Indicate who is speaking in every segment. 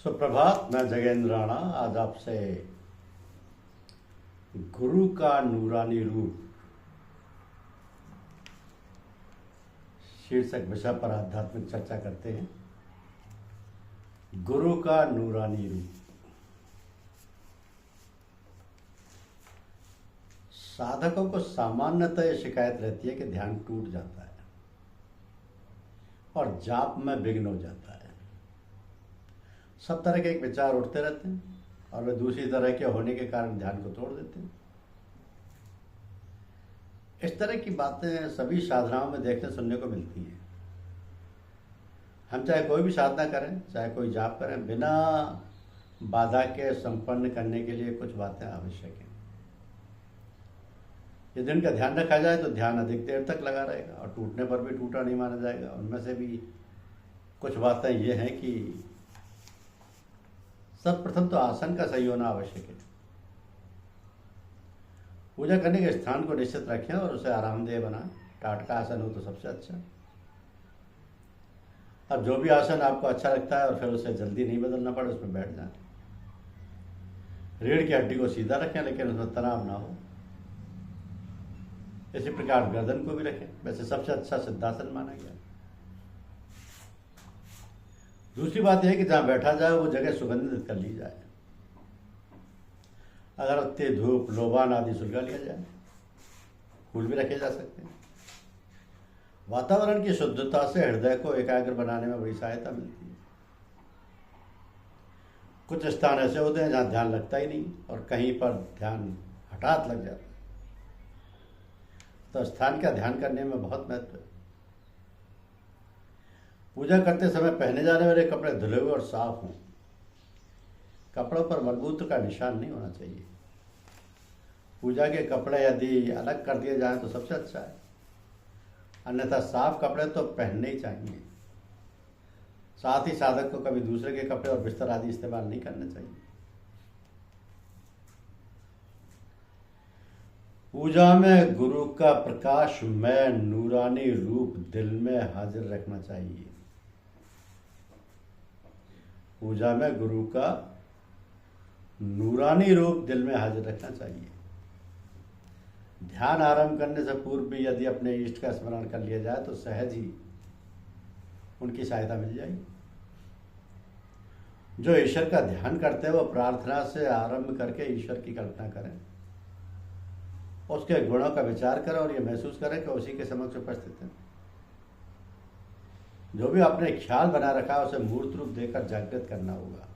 Speaker 1: सुप्रभात। मैं जगेंद्र राणा आज आपसे गुरु का नूरानी रूप शीर्षक विषय पर आध्यात्मिक चर्चा करते हैं। गुरु का नूरानी रूप। साधकों को सामान्यतः यह शिकायत रहती है कि ध्यान टूट जाता है और जाप में विघ्न हो जाता है। सब तरह के एक विचार उठते रहते हैं और वे दूसरी तरह के होने के कारण ध्यान को तोड़ देते हैं। इस तरह की बातें सभी साधनाओं में देखने सुनने को मिलती हैं। हम चाहे कोई भी साधना करें, चाहे कोई जाप करें, बिना बाधा के संपन्न करने के लिए कुछ बातें आवश्यक हैं। यदि इनका ध्यान रखा जाए तो ध्यान अधिक देर तक लगा रहेगा और टूटने पर भी टूटा नहीं माना जाएगा। उनमें से भी कुछ बातें ये हैं कि सर्वप्रथम तो आसन का सही होना आवश्यक है। पूजा करने के स्थान को निश्चित रखें और उसे आरामदेह बनाएं। टाट का आसन हो तो सबसे अच्छा। अब जो भी आसन आपको अच्छा लगता है और फिर उसे जल्दी नहीं बदलना पड़े, उसमें बैठ जाएं। रीढ़ की हड्डी को सीधा रखें लेकिन उसमें तनाव ना हो। इसी प्रकार गर्दन को भी रखें। वैसे सबसे अच्छा सिद्धासन माना गया। दूसरी बात यह है कि जहां बैठा जाए वो जगह सुगंधित कर ली जाए। अगरबत्ती, धूप, लोबान आदि सुलगा लिया जाए। फूल भी रखे जा सकते हैं। वातावरण की शुद्धता से हृदय को एकाग्र बनाने में बड़ी सहायता मिलती है। कुछ स्थान ऐसे होते हैं जहां ध्यान लगता ही नहीं और कहीं पर ध्यान हठात लग जाता है, तो स्थान का ध्यान करने में बहुत महत्व है। पूजा करते समय पहने जाने वाले कपड़े धुले हुए और साफ हों। कपड़ों पर मलमूत्र का निशान नहीं होना चाहिए। पूजा के कपड़े यदि अलग कर दिए जाएं तो सबसे अच्छा है, अन्यथा साफ कपड़े तो पहनने ही चाहिए। साथ ही साधक को कभी दूसरे के कपड़े और बिस्तर आदि इस्तेमाल नहीं करने चाहिए। पूजा में गुरु का प्रकाशमय नूरानी रूप दिल में हाजिर रखना चाहिए। पूजा में गुरु का नूरानी रूप दिल में हाजिर रखना चाहिए। ध्यान आरंभ करने से पूर्व भी यदि अपने इष्ट का स्मरण कर लिया जाए तो सहज ही उनकी सहायता मिल जाएगी। जो ईश्वर का ध्यान करते हैं वो प्रार्थना से आरंभ करके ईश्वर की कल्पना करें, उसके गुणों का विचार करें और ये महसूस करें कि उसी के समक्ष उपस्थित हैं। जो भी आपने ख्याल बना रखा है उसे मूर्त रूप देकर जागृत करना होगा।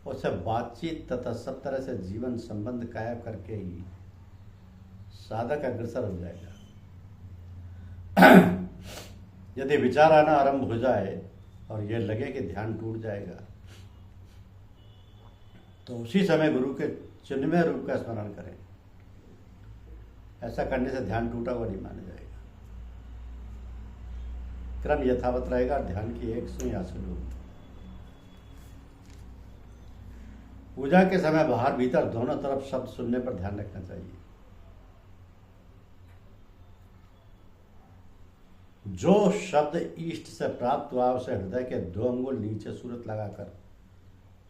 Speaker 1: उससे बातचीत तथा सब तरह से जीवन संबंध कायम करके ही साधक अग्रसर हो जाएगा। यदि विचार आना आरंभ हो जाए और यह लगे कि ध्यान टूट जाएगा, तो उसी समय गुरु के चिन्मय रूप का स्मरण करें। ऐसा करने से ध्यान टूटा हुआ नहीं माना जाएगा। क्रम यथावत रहेगा। ध्यान की एक सुई हासिल होगी। पूजा के समय बाहर भीतर दोनों तरफ शब्द सुनने पर ध्यान रखना चाहिए। जो शब्द इष्ट से प्राप्त हुआ उसे हृदय के 2 अंगुल नीचे सूरत लगाकर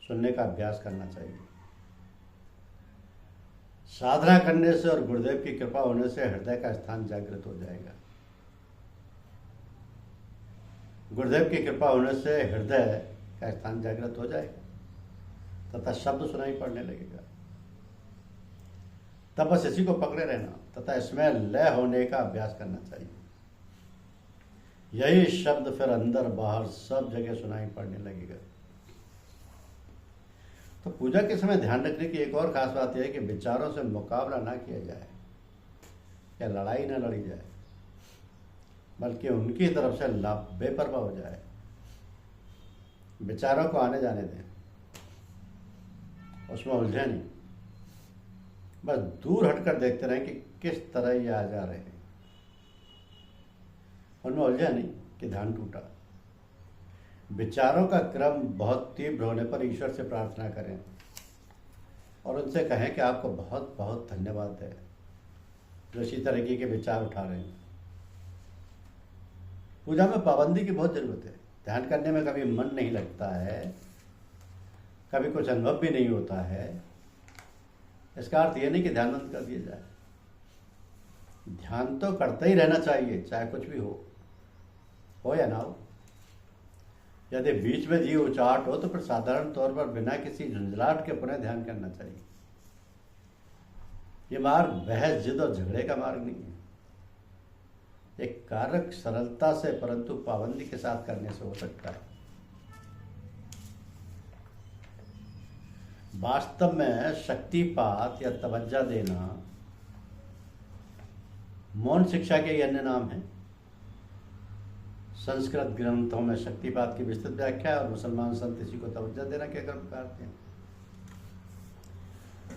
Speaker 1: सुनने का अभ्यास करना चाहिए। साधना करने से और गुरुदेव की कृपा होने से हृदय का स्थान जागृत हो जाएगा। गुरुदेव की कृपा होने से हृदय का स्थान जागृत हो जाएगा तथा शब्द सुनाई पड़ने लगेगा। तब बस इसी को पकड़े रहना तथा इसमें लय होने का अभ्यास करना चाहिए। यही शब्द फिर अंदर बाहर सब जगह सुनाई पड़ने लगेगा। तो पूजा के समय ध्यान रखने की एक और खास बात यह है कि विचारों से मुकाबला ना किया जाए या लड़ाई ना लड़ी जाए, बल्कि उनकी तरफ से बेपरवाह हो जाए। विचारों को आने जाने दें, उसमें उलझे नहीं। बस दूर हटकर देखते रहें कि किस तरह ये आ जा रहे हैं। उनमें उलझा नहीं कि ध्यान टूटा। विचारों का क्रम बहुत तीव्र होने पर ईश्वर से प्रार्थना करें और उनसे कहें कि आपको बहुत बहुत धन्यवाद है जो इसी तरीके के विचार उठा रहे हैं। पूजा में पाबंदी की बहुत जरूरत है। ध्यान करने में कभी मन नहीं लगता है कभी कुछ अनुभव भी नहीं होता है, इसका अर्थ ये नहीं कि ध्यान बंद कर दिया जाए। ध्यान तो करते ही रहना चाहिए, चाहे कुछ भी हो या ना हो। यदि बीच में जी उचाट हो तो फिर साधारण तौर पर बिना किसी झुंझलाहट के पुनः ध्यान करना चाहिए। ये मार्ग बहस, जिद और झगड़े का मार्ग नहीं है। एक कारक सरलता से परंतु पाबंदी के साथ करने से हो सकता है। वास्तव में शक्तिपात या तवज्जो देना मौन शिक्षा के अन्य नाम है। संस्कृत ग्रंथों में शक्तिपात की विस्तृत व्याख्या है और मुसलमान संत इसी को तवज्जो देना कहकर पुकारते हैं।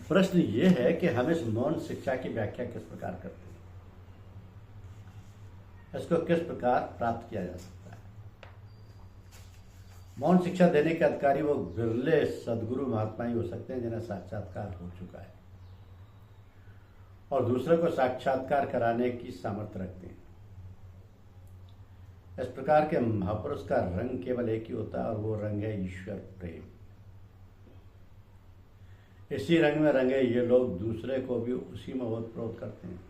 Speaker 1: प्रश्न ये है कि हम इस मौन शिक्षा की व्याख्या किस प्रकार करते हैं, इसको किस प्रकार प्राप्त किया जा सकता है। मौन शिक्षा देने के अधिकारी वो बिरले सदगुरु महात्मा ही हो सकते हैं जिन्हें साक्षात्कार हो चुका है और दूसरे को साक्षात्कार कराने की सामर्थ्य रखते हैं। इस प्रकार के महापुरुष का रंग केवल एक ही होता है और वो रंग है ईश्वर प्रेम। इसी रंग में रंगे ये लोग दूसरे को भी उसी में ओतप्रोत करते हैं।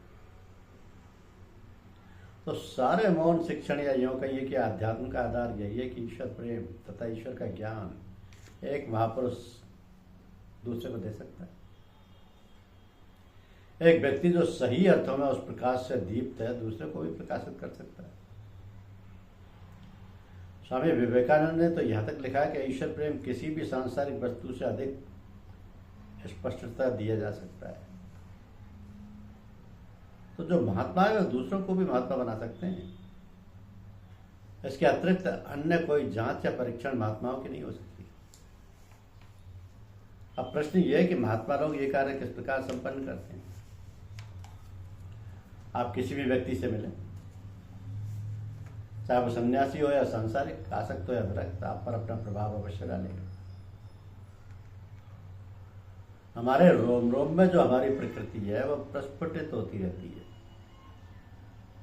Speaker 1: तो सारे मौन शिक्षण या यूं कहिए कि आध्यात्म का आधार यही है कि ईश्वर प्रेम तथा ईश्वर का ज्ञान एक महापुरुष दूसरे को दे सकता है। एक व्यक्ति जो सही अर्थों में उस प्रकाश से दीप्त है दूसरे को भी प्रकाशित कर सकता है। स्वामी विवेकानंद ने तो यहाँ तक लिखा है कि ईश्वर प्रेम किसी भी सांसारिक वस्तु से अधिक स्पष्टता दिया जा सकता है। तो जो महात्मा है वो दूसरों को भी महात्मा बना सकते हैं। इसके अतिरिक्त अन्य कोई जांच या परीक्षण महात्माओं की नहीं हो सकती। अब प्रश्न ये है कि महात्मा लोग ये कार्य किस प्रकार संपन्न करते हैं। आप किसी भी व्यक्ति से मिलें, चाहे वो सन्यासी हो या सांसारिक, आसक्त हो या विरक्त, आप पर अपना प्रभाव अवश्य डालेगा। हमारे रोम रोम में जो हमारी प्रकृति है वह प्रस्फुटित होती रहती है।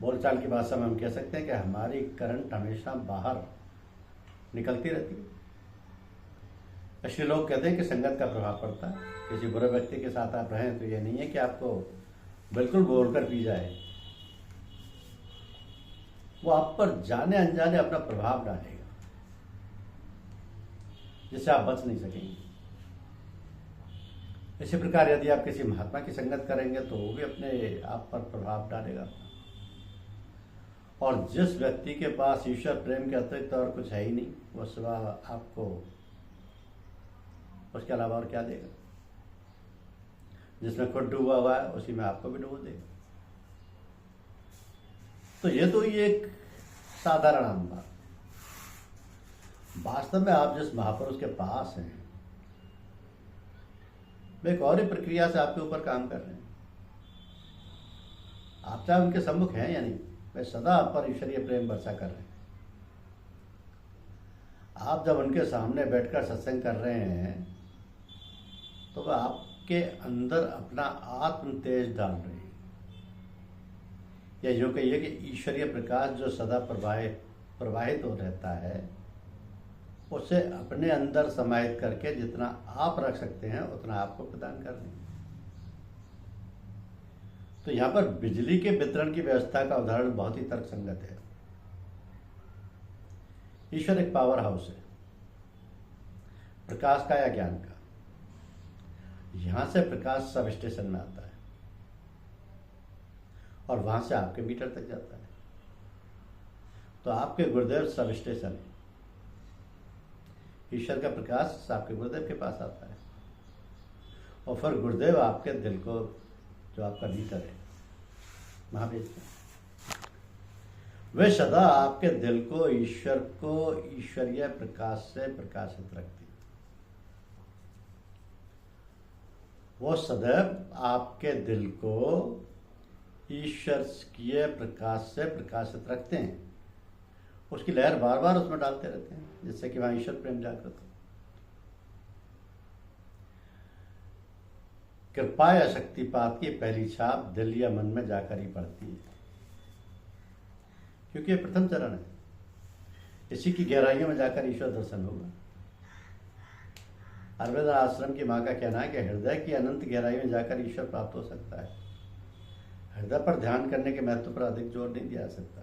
Speaker 1: बोलचाल की भाषा में हम कह सकते हैं कि हमारी करंट हमेशा बाहर निकलती रहती है। इसलिए लोग कहते हैं कि संगत का प्रभाव पड़ता है। किसी बुरे व्यक्ति के साथ आप रहें तो यह नहीं है कि आपको बिल्कुल बोलकर पी जाए, वो आप पर जाने अनजाने अपना प्रभाव डालेगा जिससे आप बच नहीं सकेंगे। इसी प्रकार यदि आप किसी महात्मा की संगत करेंगे तो वो भी अपने आप पर प्रभाव डालेगा। और जिस व्यक्ति के पास ईश्वर प्रेम के अतिरिक्त और कुछ है ही नहीं, वो सिवा आपको उसके अलावा और क्या देगा। जिसमें खुद डूबा हुआ है उसी में आपको भी डूबो देगा। तो ये एक साधारण आम बात। वास्तव में आप जिस महापुरुष के पास हैं वे एक और ही प्रक्रिया से आपके ऊपर काम कर रहे हैं। आप चाहे उनके सम्मुख हैं या नहीं, वे सदा आप पर ईश्वरीय प्रेम वर्षा कर रहे हैं। आप जब उनके सामने बैठकर सत्संग कर रहे हैं तो वह आपके अंदर अपना आत्म तेज डाल रहे हैं। या यूँ कहिए कि ईश्वरीय प्रकाश जो सदा प्रवाहित हो रहता है उसे अपने अंदर समाहित करके जितना आप रख सकते हैं उतना आपको प्रदान कर दें। तो यहाँ पर बिजली के वितरण की व्यवस्था का उदाहरण बहुत ही तर्कसंगत है। ईश्वर एक पावर हाउस है, प्रकाश का या ज्ञान का। यहां से प्रकाश सब स्टेशन में आता है और वहां से आपके मीटर तक जाता है। तो आपके गुरुदेव सब स्टेशन है। ईश्वर का प्रकाश आपके गुरुदेव के पास आता है और फिर गुरुदेव आपके दिल को, जो आपका भीतर है, वहां भेजते हैं। वे सदा आपके दिल को ईश्वरीय प्रकाश से प्रकाशित रखते हैं। वो सदैव आपके दिल को ईश्वरीय प्रकाश से प्रकाशित रखते हैं। उसकी लहर बार बार उसमें डालते रहते हैं जिससे कि वहां ईश्वर प्रेम जागृत हो। कृपा या शक्तिपात की पहली छाप दिल या मन में जाकर ही पड़ती है, क्योंकि ये प्रथम चरण है। इसी की गहराइयों में जाकर ईश्वर दर्शन होगा। अरविंद आश्रम की माँ का कहना है कि हृदय की अनंत गहराई में जाकर ईश्वर प्राप्त हो सकता है। हृदय पर ध्यान करने के महत्व पर अधिक जोर नहीं दिया जा सकता।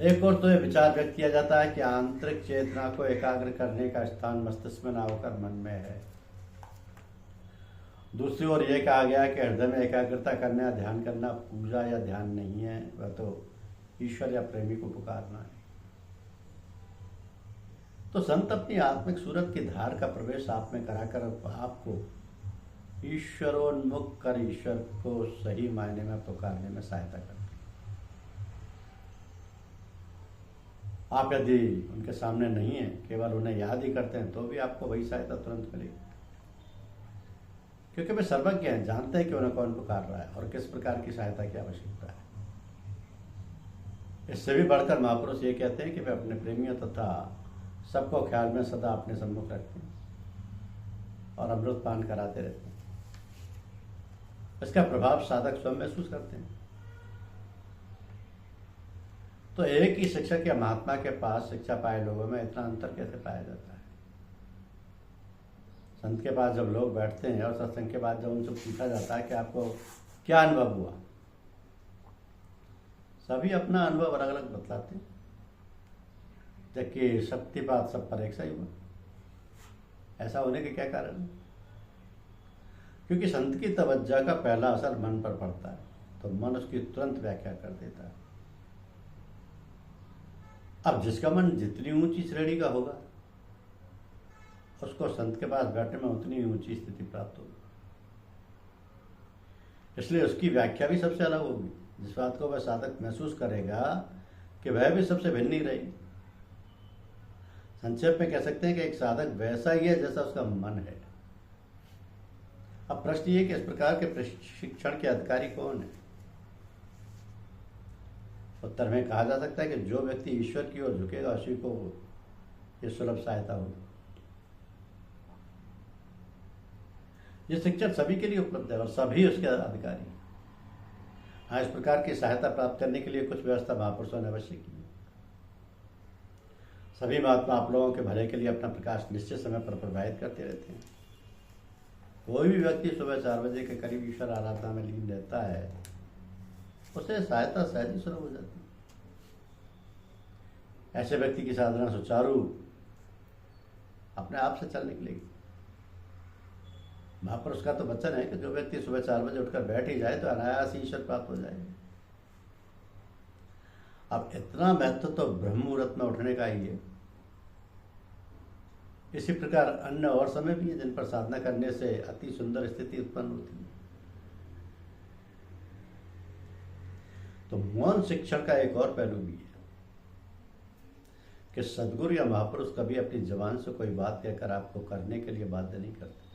Speaker 1: एक और तो यह विचार व्यक्त किया जाता है कि आंतरिक चेतना को एकाग्र करने का स्थान मस्तिष्क में ना होकर मन में है। दूसरी ओर यह कहा गया कि हृदय में एकाग्रता करना या ध्यान करना पूजा या ध्यान नहीं है, वह तो ईश्वर या प्रेमी को पुकारना है। तो संत अपनी आत्मिक सूरत की धार का प्रवेश आप में कराकर आपको ईश्वरोन्मुख कर ईश्वर को सही मायने में पुकारने में सहायता करते हैं। आप यदि उनके सामने नहीं हैं, केवल उन्हें याद ही करते हैं, तो भी आपको वही सहायता तुरंत मिलेगी, क्योंकि वे सर्वज्ञ हैं, जानते हैं कि उन्हें कौन पुकार रहा है और किस प्रकार की सहायता की आवश्यकता है। इससे भी बढ़कर महापुरुष ये कहते हैं कि वे अपने प्रेमियों तथा सबको ख्याल में सदा अपने सम्मुख रखते हैं और अमृत पान कराते रहते हैं। इसका प्रभाव साधक स्वयं महसूस करते हैं। तो एक ही शिक्षक या महात्मा के पास शिक्षा पाए लोगों में इतना अंतर कैसे पाया जाता है? संत के पास जब लोग बैठते हैं और सत्संग के बाद जब उनसे पूछा जाता है कि आपको क्या अनुभव हुआ, सभी अपना अनुभव अलग अलग बतलाते हैं, जबकि शक्तिपात सब पर एक सा ही हुआ। ऐसा होने के क्या कारण? क्योंकि संत की तवज्जो का पहला असर मन पर पड़ता है, तो मन उसकी तुरंत व्याख्या कर देता है। अब जिसका मन जितनी ऊंची श्रेणी का होगा, उसको संत के पास बैठने में उतनी ऊंची स्थिति प्राप्त होगी। इसलिए उसकी व्याख्या भी सबसे अलग होगी। जिस बात को वह साधक महसूस करेगा कि वह भी सबसे भिन्न ही रहेगी। संक्षेप में कह सकते हैं कि एक साधक वैसा ही है जैसा उसका मन है। अब प्रश्न ये कि इस प्रकार के प्रशिक्षण के अधिकारी कौन है? उत्तर में कहा जा सकता है कि जो व्यक्ति ईश्वर की ओर झुकेगा उसी को ये सुलभ सहायता होगी। ये शिक्षण सभी के लिए उपलब्ध है और सभी उसके अधिकारी हैं। हाँ, इस प्रकार की सहायता प्राप्त करने के लिए कुछ व्यवस्था महापुरुषों ने अवश्य की है। सभी महात्मा आप लोगों के भले के लिए अपना प्रकाश निश्चित समय पर प्रवाहित करते रहते हैं। कोई भी व्यक्ति सुबह 4 बजे के करीब ईश्वर आराधना में लीन रहता है, उसे सहायता सहज ही सुलभ हो जाती है। ऐसे व्यक्ति की साधना सुचारू अपने आप से चलने लगेगी। महापुरुष का तो वचन है कि जो व्यक्ति सुबह 4 बजे उठकर बैठ ही जाए तो अनायास ईश्वर प्राप्त हो जाएगा। अब इतना महत्व तो ब्रह्म मुहूर्त में उठने का ही है। इसी प्रकार अन्य और समय भी है जिन पर साधना करने से अति सुंदर स्थिति उत्पन्न होती है। तो मौन शिक्षण का एक और पहलू भी है कि सदगुरु या महापुरुष कभी अपनी जबान से कोई बात कहकर आपको करने के लिए बाध्य नहीं करते।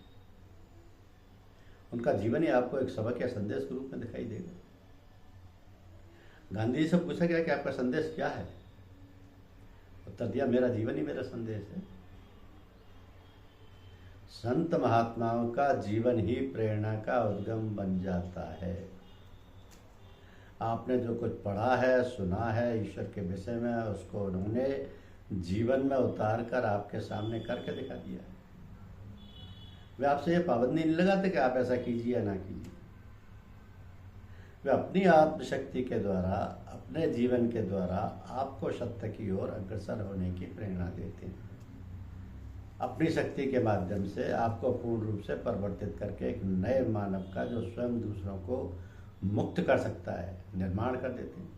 Speaker 1: उनका जीवन ही आपको एक सबक या संदेश के रूप में दिखाई देगा। गांधी जी से पूछा गया कि आपका संदेश क्या है? उत्तर दिया, मेरा जीवन ही मेरा संदेश है। संत महात्माओं का जीवन ही प्रेरणा का उद्गम बन जाता है। आपने जो कुछ पढ़ा है, सुना है ईश्वर के विषय में, उसको उन्होंने जीवन में उतार कर आपके सामने करके दिखा दिया है। वे आपसे ये पाबंदी नहीं लगाते कि आप ऐसा कीजिए या ना कीजिए। वे अपनी आत्मशक्ति के द्वारा, अपने जीवन के द्वारा आपको सत्य की ओर अग्रसर होने की प्रेरणा देते हैं। अपनी शक्ति के माध्यम से आपको पूर्ण रूप से परिवर्तित करके एक नए मानव का, जो स्वयं दूसरों को मुक्त कर सकता है, निर्माण कर देते हैं।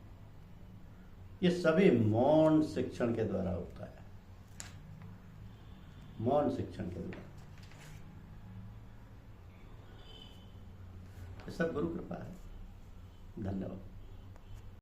Speaker 1: ये सभी मौन शिक्षण के द्वारा होता है। मौन शिक्षण के द्वारा। ये सब गुरु कृपा है। धन्यवाद।